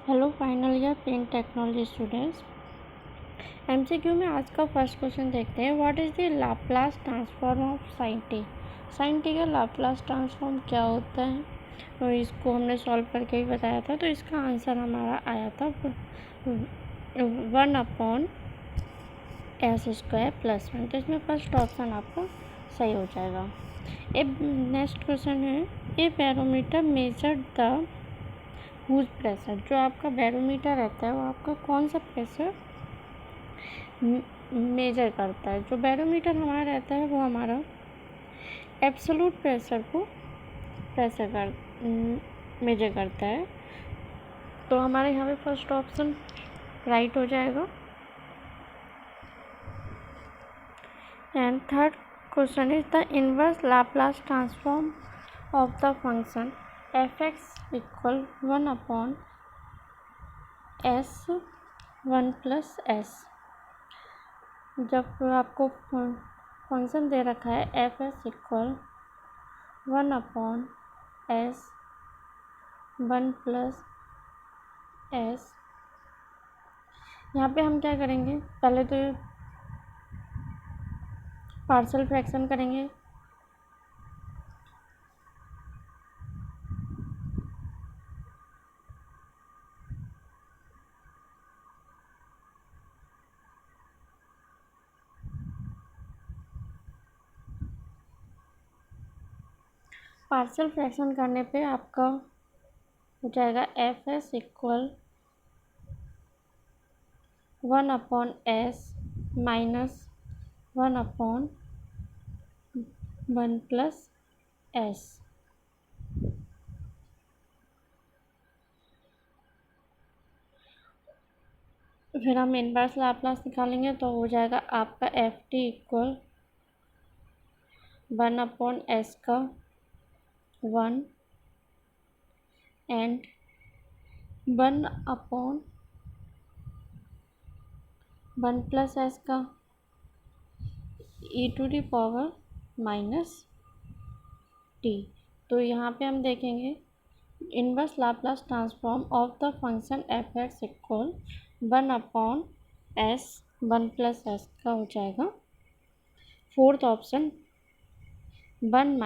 Hello final year pen technology students. MCQ में आज का फर्स्ट क्वेश्चन देखते हैं। What is the Laplace transform of sine t. Sine t का Laplace transform क्या होता है, तो इसको हमने सॉल्व करके ही बताया था। तो इसका आंसर हमारा आया था 1/s² + 1। तो इसमें फर्स्ट ऑप्शन आपका सही हो जाएगा। अब नेक्स्ट क्वेश्चन है, a barometer measure the huge pressure. जो आपका बैरोमीटर रहता है वो आपका कौन सा प्रेशर मेजर करता है। जो बैरोमीटर हमारा रहता है वो हमारा एब्सोलूट प्रेशर को मेजर करता है। तो हमारे यहाँ पे फर्स्ट ऑप्शन राइट हो जाएगा। And third question is the inverse Laplace transform of the function f(x) = 1/s1 + s। जब आपको फंक्शन दे रखा है f(s) = 1/s1 + s, यहाँ पे हम क्या करेंगे, पहले तो पार्शियल फ्रैक्शन करेंगे। पार्शियल फ्रैक्शन करने पे आपका हो जाएगा f(s) = 1/s - 1/1 + s। फिर हम इनवर्स लाप्लास निकालेंगे तो हो जाएगा आपका ft = 1/s1 एंड 1/1 + s का e⁻⁻t। तो यहाँ पे हम देखेंगे inverse Laplace transform of the function f(x) = 1/s1 + s का हो जाएगा फोर्थ ऑप्शन 1 -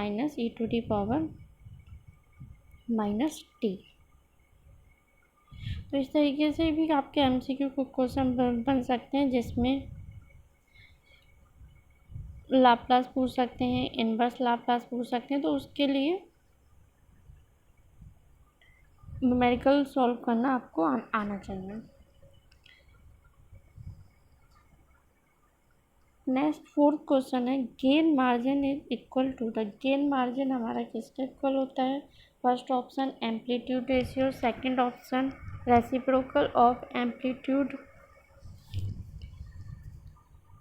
e⁻⁻t। तो इस तरीके से भी आपके एमसीक्यू क्वेश्चन बन सकते हैं, जिसमें लाप्लास पूछ सकते हैं, इनवर्स लाप्लास पूछ सकते हैं। तो उसके लिए न्यूमेरिकल सॉल्व करना आपको आना चाहिए। नेक्स्ट फोर्थ क्वेश्चन है, gain margin is equal to the. Gain margin हमारा किसके इक्वल होता है। First option amplitude ratio, second option reciprocal of amplitude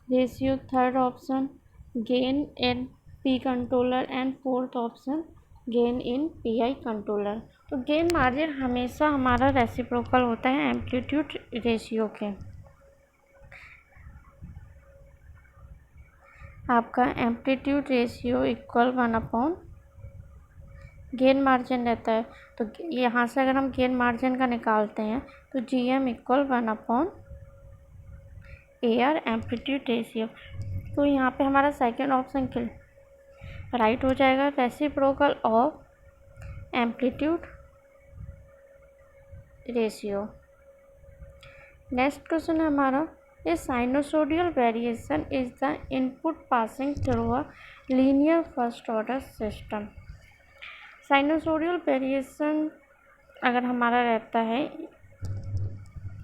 ratio, third option gain in P controller and fourth option gain in PI controller. तो gain margin हमेशा हमारा reciprocal होता है amplitude ratio के। आपका amplitude ratio equal 1/, gain margin रहता है। तो यहाँ से अगर हम गेन मार्जिन का निकालते हैं तो GM = 1/AR एम्पलीट्यूड रेशियो। तो यहाँ पे हमारा सेकेंड ऑप्शन राइट हो जाएगा, reciprocal of amplitude ratio. Next question है हमारा, a sinusoidal variation is the input passing through a linear first order system. Sinusoidal variation अगर हमारा रहता है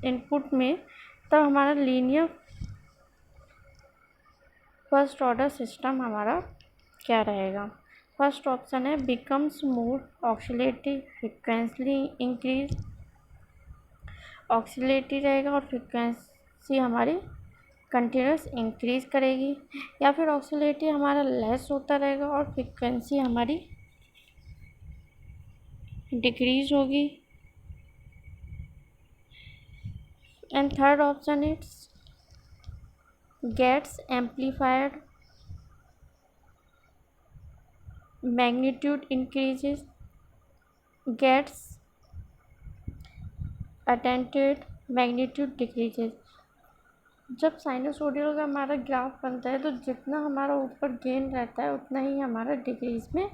इनपुट में, तब हमारा लीनियर फर्स्ट ऑर्डर सिस्टम हमारा क्या रहेगा। फर्स्ट ऑप्शन है becomes more oscillatory, frequency increase, oscillatory रहेगा और फ्रिक्वेंसी हमारी कंटिन्यूस इंक्रीज करेगी। या फिर ऑक्सीलेटरी हमारा लेस होता रहेगा और फ्रिक्वेंसी हमारी डिक्रीज होगी। And third option it's gets amplified, magnitude increases, gets attenuated magnitude decreases. जब साइनसोइडल का हमारा ग्राफ बनता है तो जितना हमारा ऊपर गेन रहता है उतना ही हमारा डिक्रीज में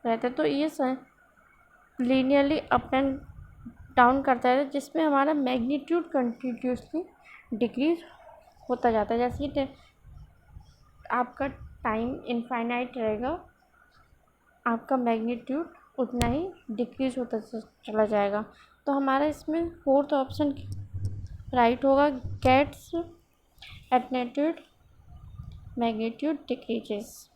रहता है। तो ये लीनियरली अप एंड डाउन करता है जिसमें हमारा मैग्नीट्यूड कंटिन्यूसली डिक्रीज होता जाता है। जैसे ही आपका टाइम इनफाइनाइट रहेगा आपका मैग्नीट्यूड उतना ही डिक्रीज होता चला जाएगा। तो हमारा इसमें फोर्थ ऑप्शन राइट होगा, gets attenuated magnitude decreases.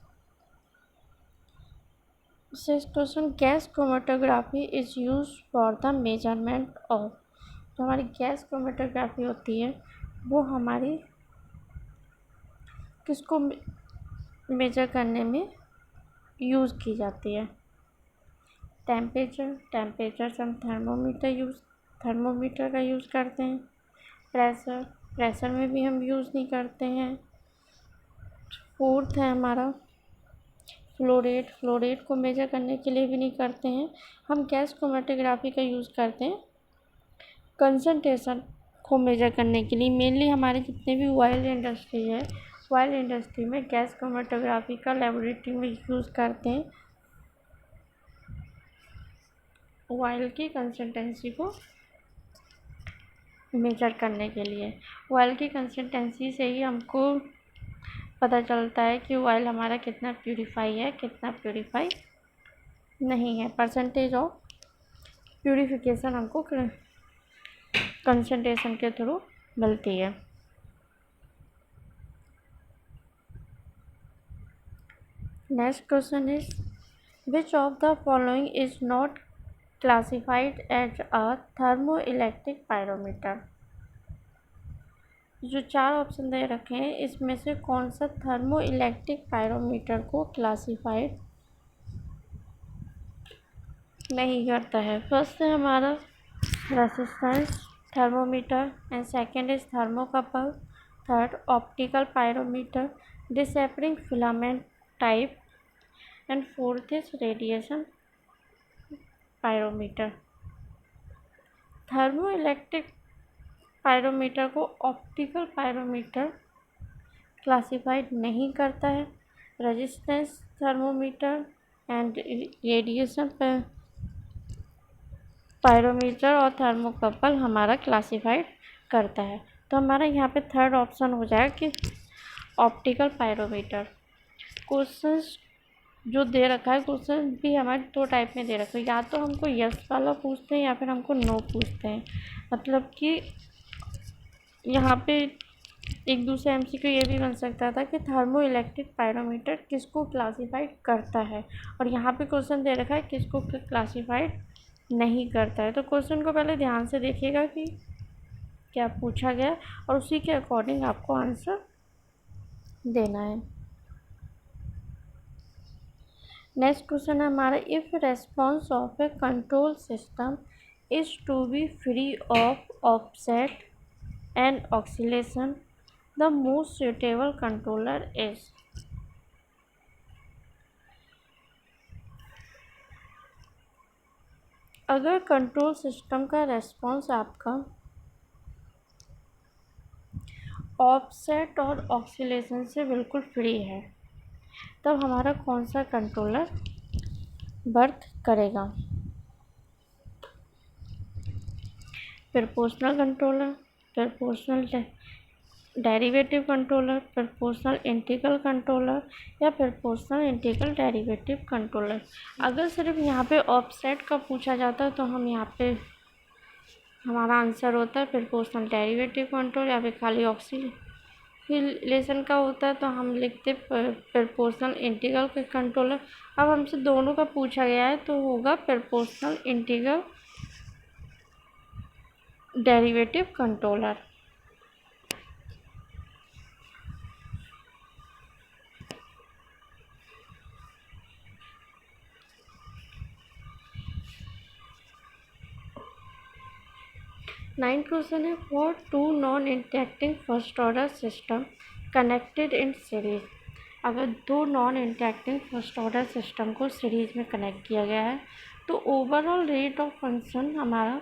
Sixth question, gas chromatography is use for the measurement of. जो हमारी गैस क्रोमेटोग्राफी होती है वो हमारी किसको मेजर करने में यूज़ की जाती है? टेम्परेचर से हम थर्मोमीटर का यूज़ करते हैं। प्रेशर में भी हम यूज़ नहीं करते हैं। फोर्थ है हमारा फ्लोरेट को मेजर करने के लिए भी नहीं करते हैं। हम गैस क्रोमेटोग्राफी का यूज़ करते हैं कंसंट्रेशन को मेजर करने के लिए। मेनली हमारे जितने भी ऑयल इंडस्ट्री में गैस क्रोमेटोग्राफी का लेबोरेटरी में यूज़ करते हैं ऑयल की कंसिस्टेंसी को मेजर करने के लिए। ऑयल की कंसिस्टेंसी से ही हमको पता चलता है कि ऑयल हमारा कितना प्यूरीफाई है कितना प्यूरीफाई नहीं है। परसेंटेज ऑफ प्यूरिफिकेशन हमको कंसंट्रेशन के थ्रू मिलती है। Next question is which of the following is not classified as a thermoelectric pyrometer. जो 4 ऑप्शन दे रखे हैं इसमें से कौन सा थर्मोइलेक्ट्रिक पायरोमीटर को क्लासिफाइड नहीं करता है? फर्स्ट है हमारा resistance thermometer and second is thermocouple, third optical pyrometer, disappearing filament type and fourth is radiation pyrometer. Thermoelectric pyrometer को ऑप्टिकल पायरोमीटर क्लासिफाइड नहीं करता है। Resistance thermometer and radiation pyrometer और थर्मोकपल हमारा क्लासिफाइड करता है। तो हमारा यहाँ पे थर्ड ऑप्शन हो जाएगा कि ऑप्टिकल पायरोमीटर। क्वेश्चन जो दे रखा है क्वेश्चन भी हमारे 2 टाइप में दे रखा है, या तो हमको यस वाला पूछते हैं या फिर हमको नो पूछते हैं। मतलब कि यहाँ पे एक दूसरा एमसीक्यू ये भी बन सकता था कि थर्मोइलेक्ट्रिक पायरोमीटर किसको क्लासिफाइड करता है, और यहाँ पे क्वेश्चन दे रखा है किसको क्लासिफाइड नहीं करता है। तो क्वेश्चन को पहले ध्यान से देखिएगा कि क्या पूछा गया और उसी के अकॉर्डिंग आपको आंसर देना है। नेक्स्ट क्वेश्चन है हमारा if response of a control system is to be free of offset and oscillation the most suitable controller is. अगर कंट्रोल सिस्टम का रेस्पॉन्स आपका ऑफसेट और ऑक्सीलेशन से बिल्कुल फ्री है तब हमारा कौन सा कंट्रोलर वर्क करेगा? Proportional controller, proportional derivative controller, proportional integral controller या प्रोपोर्शनल इंटीग्रल डेरिवेटिव कंट्रोलर। अगर सिर्फ यहाँ पे ऑफसेट का पूछा जाता है तो हम यहाँ पे हमारा आंसर होता है प्रोपोर्शनल डेरिवेटिव कंट्रोल, या फिर खाली ऑक्सीलेशन का होता है तो हम लिखते प्रोपोर्शनल इंटीग्रल कंट्रोलर। अब हमसे दोनों का पूछा गया है तो होगा proportional integral derivative controller. Ninth question है for 2 non interacting first order system connected in series. अगर 2 non interacting first order system को सीरीज में कनेक्ट किया गया है तो ओवरऑल रेट ऑफ फंक्शन हमारा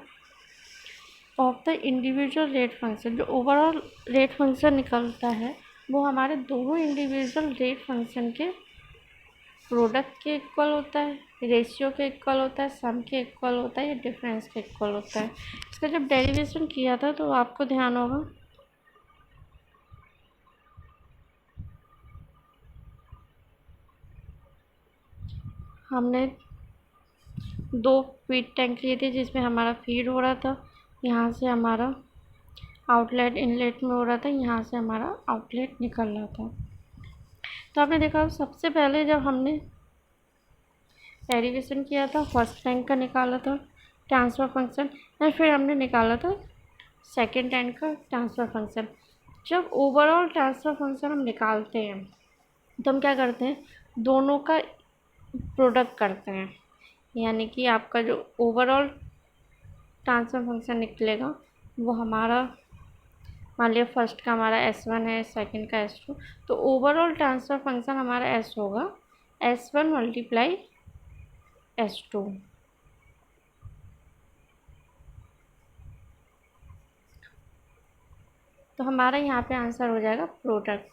of the individual rate function, जो ओवरऑल रेट फंक्शन निकलता है वो हमारे दोनों इंडिविजुअल रेट फंक्शन के प्रोडक्ट के इक्वल होता है, रेशियो के इक्वल होता है, सम के इक्वल होता है या डिफरेंस के इक्वल होता है। इसका जब डेरिवेशन किया था तो आपको ध्यान होगा हमने 2 फीड टैंक लिए थे जिसमें हमारा फीड हो रहा था, यहाँ से हमारा आउटलेट इनलेट में हो रहा था, यहाँ से हमारा आउटलेट निकल रहा था। तो आपने देखा सबसे पहले जब हमने डेरिवेशन किया था फर्स्ट टैंक का निकाला था ट्रांसफ़र फंक्शन, और फिर हमने निकाला था सेकेंड टैंक का ट्रांसफ़र फंक्शन। जब ओवरऑल ट्रांसफ़र फंक्शन हम निकालते हैं तो हम क्या करते हैं, दोनों का प्रोडक्ट करते हैं, यानी कि आपका जो ओवरऑल ट्रांसफ़र फंक्शन निकलेगा वो हमारा, मान लिया फर्स्ट का हमारा S1 है, सेकंड का S2, तो ओवरऑल ट्रांसफ़र फंक्शन हमारा S होगा S1 मल्टीप्लाई S2। तो हमारा यहाँ पे आंसर हो जाएगा प्रोडक्ट,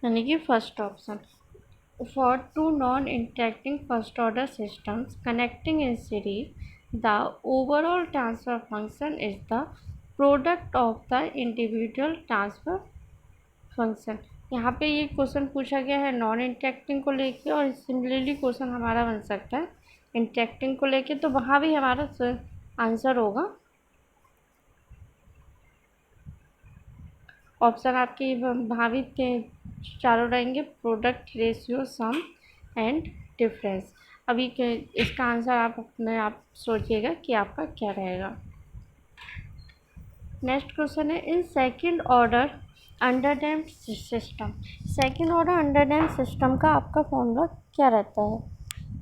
यानी कि first option. For two non interacting first order systems connecting in series the overall transfer function is the product of the individual transfer function. यहाँ पे ये क्वेश्चन पूछा गया है नॉन इंटरेक्टिंग को लेके, और सिमिलरली क्वेश्चन हमारा बन सकता है इंटरेक्टिंग को लेके, तो वहाँ भी हमारा आंसर होगा ऑप्शन आपके भावी चारों रहेंगे, product, ratio, sum and difference. अभी इसका आंसर आप अपने आप सोचिएगा कि आपका क्या रहेगा। नेक्स्ट क्वेश्चन है in second order underdamped system, second order underdamped system का आपका फॉर्मूला क्या रहता है।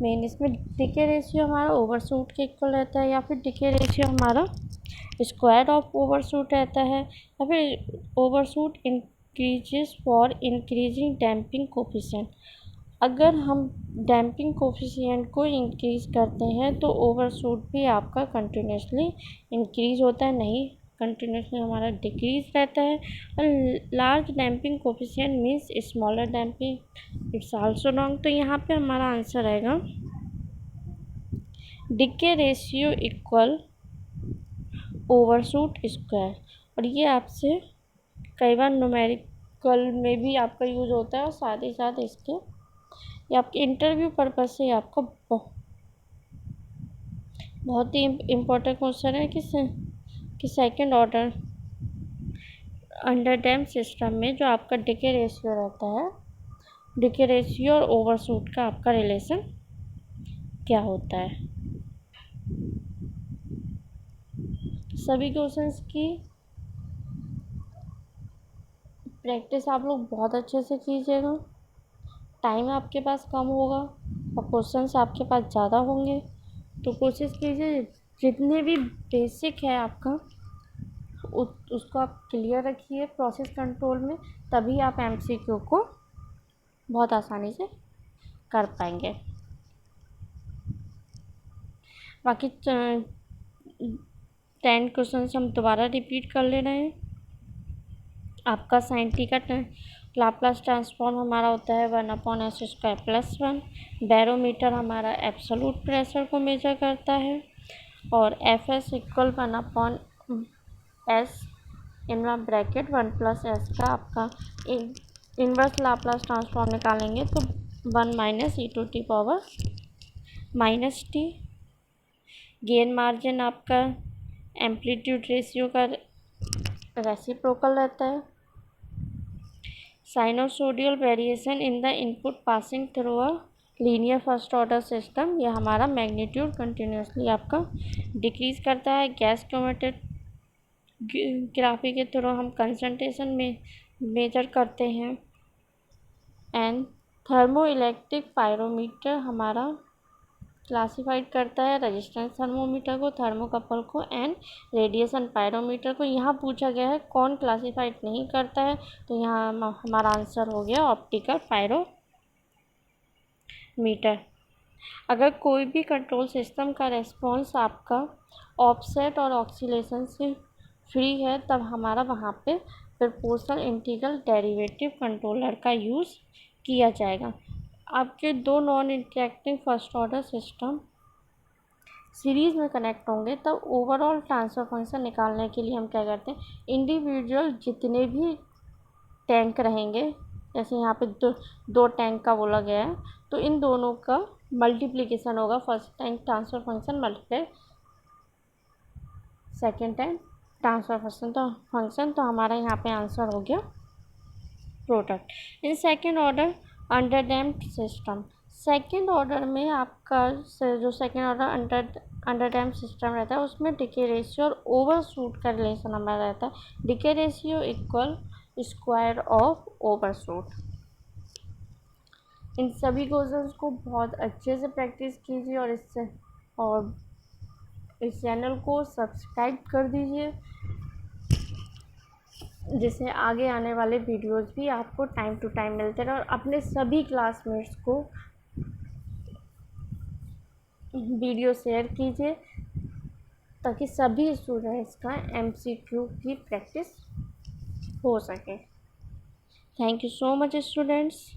मेन इसमें डिके रेशियो हमारा ओवरशूट के इक्वल रहता है, या फिर डिके रेशियो हमारा स्क्वायर ऑफ ओवरशूट रहता है, या फिर overshoot increases for increasing damping coefficient. अगर हम डैम्पिंग कोफिशिएंट को इंक्रीज़ करते हैं तो ओवरशूट भी आपका कंटिन्यूसली इंक्रीज़ होता है, नहीं कंटिन्यूसली हमारा डिक्रीज रहता है। और large damping coefficient means smaller damping, it's also wrong. तो यहाँ पे हमारा आंसर आएगा decay ratio equal overshoot square. और ये आपसे कई बार न्यूमेरिकल में भी आपका यूज़ होता है, और साथ ही साथ इसके ये आपके इंटरव्यू पर्पज़ से आपको बहुत ही इम्पोर्टेंट क्वेश्चन है कि सेकंड ऑर्डर अंडरडैम्प्ड सिस्टम में जो आपका डिके रेशियो रहता है, डिके रेशियो और ओवरशूट का आपका रिलेशन क्या होता है। सभी क्वेश्चंस की प्रैक्टिस आप लोग बहुत अच्छे से कीजिएगा। टाइम आपके पास कम होगा और क्वेश्चंस आपके पास ज़्यादा होंगे, तो कोशिश कीजिए जितने भी बेसिक है आपका उसको आप क्लियर रखिए प्रोसेस कंट्रोल में, तभी आप MCQ को बहुत आसानी से कर पाएंगे। बाकी 10 क्वेश्चन हम दोबारा रिपीट कर ले रहे हैं। आपका sin t का लाप्लास ट्रांसफॉर्म हमारा होता है 1/s² + 1। बैरोमीटर हमारा एब्सोलूट प्रेशर को मेजर करता है, और Fs equal 1/s Innova bracket 1 + s का आपका इनवर्स लाप्लास ट्रांसफॉर्म निकालेंगे तो 1 - e⁻⁻t। गेन मार्जिन आपका एम्पलीट्यूड रेशियो का रेसिप्रोकल रहता है। Sinusoidal variation in the input passing through a linear first order system, यह हमारा मैग्नीट्यूड कंटिन्यूसली आपका डिक्रीज करता है। गैस क्रोमेटोग्राफी के थ्रू हम कंसंट्रेशन में मेजर करते हैं। एंड थर्मोइलेक्ट्रिक पायरोमीटर हमारा क्लासिफाइड करता है रेजिस्टेंस थर्मोमीटर को, थर्मोकपल को एंड रेडिएशन पायरोमीटर को। यहाँ पूछा गया है कौन क्लासिफाइड नहीं करता है, तो यहाँ हमारा आंसर हो गया ऑप्टिकल पायरोमीटर। अगर कोई भी कंट्रोल सिस्टम का रेस्पॉन्स आपका ऑफसेट और ऑक्सीलेशन से फ्री है, तब हमारा वहाँ पे प्रोपोर्शनल इंटीग्रल डेरिवेटिव कंट्रोलर का यूज़ किया जाएगा। आपके दो non interacting first order system series में कनेक्ट होंगे, तब ओवरऑल ट्रांसफ़र फंक्शन निकालने के लिए हम क्या करते हैं, इंडिविजुअल जितने भी टैंक रहेंगे, जैसे यहाँ पे दो टैंक का बोला गया है, तो इन दोनों का मल्टीप्लिकेशन होगा, first tank transfer function multiply second tank transfer function. तो हमारा यहाँ पे आंसर हो गया product. In second order underdamped system, second order में आपका जो सेकेंड ऑर्डर अंडरडैम्प्ड सिस्टम रहता है उसमें डिके रेशियो और ओवरशूट का रिलेशन हमारा रहता है। Decay ratio equal square of overshoot. इन सभी क्वेश्चंस को बहुत अच्छे से प्रैक्टिस कीजिए और इस चैनल को सब्सक्राइब कर दीजिए, जिससे आगे आने वाले वीडियोस भी आपको टाइम टू टाइम मिलते रहे। और अपने सभी क्लासमेट्स को वीडियो शेयर कीजिए ताकि सभी स्टूडेंट्स का MCQ की प्रैक्टिस हो सके। Thank you so much students.